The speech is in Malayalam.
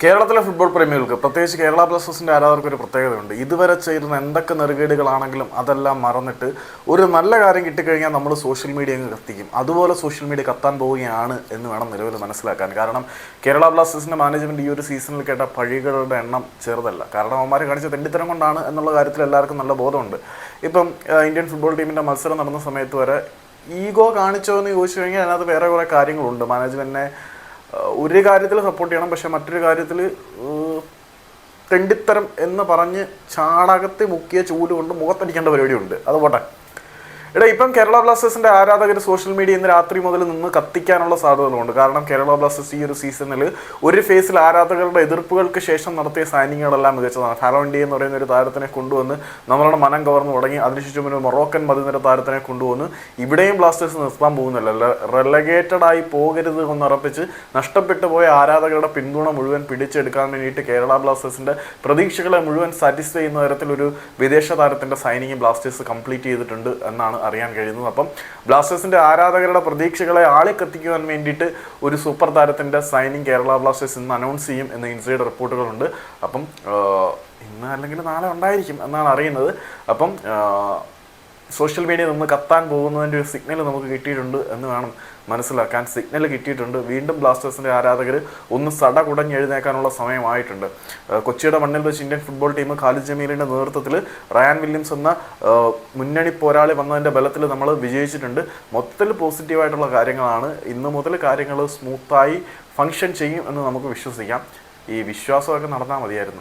കേരളത്തിലെ ഫുട്ബോൾ പ്രേമികൾക്ക് പ്രത്യേകിച്ച് കേരള ബ്ലാസ്റ്റേഴ്സിൻ്റെ ആരാധകർക്ക് ഒരു പ്രത്യേകതയുണ്ട്. ഇതുവരെ ചെയ്യുന്ന എന്തൊക്കെ നെറുകേടുകളാണെങ്കിലും അതെല്ലാം മറന്നിട്ട് ഒരു നല്ല കാര്യം കിട്ടിക്കഴിഞ്ഞാൽ നമ്മൾ സോഷ്യൽ മീഡിയ അങ്ങ് കത്തിക്കും. അതുപോലെ സോഷ്യൽ മീഡിയ കത്താൻ പോവുകയാണ് എന്ന് വേണം നിലവിൽ മനസ്സിലാക്കാൻ. കാരണം കേരള ബ്ലാസ്റ്റേഴ്സിൻ്റെ മാനേജ്മെൻറ്റ് ഈ ഒരു സീസണിൽ കേട്ട പഴികളുടെ എണ്ണം ചെറുതല്ല. കാരണം അവന്മാർ കാണിച്ച തെണ്ടിത്തരം കൊണ്ടാണ് എന്നുള്ള കാര്യത്തിൽ എല്ലാവർക്കും നല്ല ബോധമുണ്ട്. ഇപ്പം ഇന്ത്യൻ ഫുട്ബോൾ ടീമിൻ്റെ മത്സരം നടന്ന സമയത്ത് വരെ ഈഗോ കാണിച്ചോ എന്ന് ചോദിച്ചു കഴിഞ്ഞാൽ അതിനകത്ത് വേറെ കുറേ കാര്യങ്ങളുണ്ട്. മാനേജ്മെൻറ്റിനെ ഒരു കാര്യത്തിൽ സപ്പോർട്ട് ചെയ്യണം, പക്ഷെ മറ്റൊരു കാര്യത്തിൽ തെണ്ടിത്തരം എന്ന് പറഞ്ഞ് ചാണകത്തെ മുക്കിയ ചൂല് കൊണ്ട് മുഖത്തടിക്കേണ്ട പരിപാടിയുണ്ട്. അത് പോട്ടെ. ഇപ്പം കേരള ബ്ലാസ്റ്റേഴ്സിൻ്റെ ആരാധകർ സോഷ്യൽ മീഡിയ ഇന്ന് രാത്രി മുതൽ നിന്ന് കത്തിക്കാനുള്ള സാധ്യതകളുണ്ട്. കാരണം കേരള ബ്ലാസ്റ്റേഴ്സ് ഈ ഒരു സീസണിൽ ഒരു ഫേസിൽ ആരാധകരുടെ എതിർപ്പുകൾക്ക് ശേഷം നടത്തിയ സൈനിങ്ങുകളെല്ലാം മികച്ചതാണ്. ഫാലോണ്ടി എന്ന് പറയുന്ന ഒരു താരത്തിനെ കൊണ്ടുവന്ന് നമ്മളുടെ മനം കവർന്നു തുടങ്ങി. അതിനുശേഷം ഒരു മൊറോക്കൻ മതിനിര താരത്തിനെ കൊണ്ടുവന്ന് ഇവിടെയും ബ്ലാസ്റ്റേഴ്സ് നിർത്താൻ പോകുന്നില്ല. റെലഗേറ്റഡ് ആയി പോകരുത് എന്നറപ്പിച്ച് നഷ്ടപ്പെട്ടു പോയ ആരാധകരുടെ പിന്തുണ മുഴുവൻ പിടിച്ചെടുക്കാൻ വേണ്ടിയിട്ട് കേരള ബ്ലാസ്റ്റേഴ്സിൻ്റെ പ്രതീക്ഷകളെ മുഴുവൻ സാറ്റിസ്ഫൈ ചെയ്യുന്ന തരത്തിലൊരു വിദേശ താരത്തിൻ്റെ സൈനിങ് ബ്ലാസ്റ്റേഴ്സ് കംപ്ലീറ്റ് ചെയ്തിട്ടുണ്ട് എന്നാണ് അറിയാൻ കഴിയുന്നത്. അപ്പം ബ്ലാസ്റ്റേഴ്സിന്റെ ആരാധകരുടെ പ്രതീക്ഷകളെ ആളിക്കത്തിക്കുവാൻ വേണ്ടിയിട്ട് ഒരു സൂപ്പർ താരത്തിന്റെ സൈനിങ് കേരള ബ്ലാസ്റ്റേഴ്സ് ഇന്ന് അനൗൺസ് ചെയ്യും എന്ന് ഇൻസൈഡ് റിപ്പോർട്ടുകളുണ്ട്. അപ്പം ഇന്ന് അല്ലെങ്കിൽ നാളെ ഉണ്ടായിരിക്കും എന്നാണ് അറിയുന്നത്. അപ്പം സോഷ്യൽ മീഡിയ നിന്ന് കത്താൻ പോകുന്നതിൻ്റെ ഒരു സിഗ്നൽ നമുക്ക് കിട്ടിയിട്ടുണ്ട് എന്ന് വേണം മനസ്സിലാക്കാൻ. സിഗ്നൽ കിട്ടിയിട്ടുണ്ട്. വീണ്ടും ബ്ലാസ്റ്റേഴ്സിൻ്റെ ആരാധകർ ഒന്ന് കുടഞ്ഞെഴുന്നേക്കാനുള്ള സമയമായിട്ടുണ്ട്. കൊച്ചിയുടെ മണ്ണിൽ വെച്ച് ഇന്ത്യൻ ഫുട്ബോൾ ടീം ഖാലിദ് ജമീലിൻ്റെ നേതൃത്വത്തിൽ റയാൻ വില്യംസ് എന്ന മുന്നണി പോരാളി വന്നതിൻ്റെ ബലത്തിൽ നമ്മൾ വിജയിച്ചിട്ടുണ്ട്. മൊത്തത്തിൽ പോസിറ്റീവായിട്ടുള്ള കാര്യങ്ങളാണ്. ഇന്ന് മുതൽ കാര്യങ്ങൾ സ്മൂത്തായി ഫങ്ഷൻ ചെയ്യും എന്ന് നമുക്ക് വിശ്വസിക്കാം. ഈ വിശ്വാസമൊക്കെ നടന്നാൽ മതിയായിരുന്നു.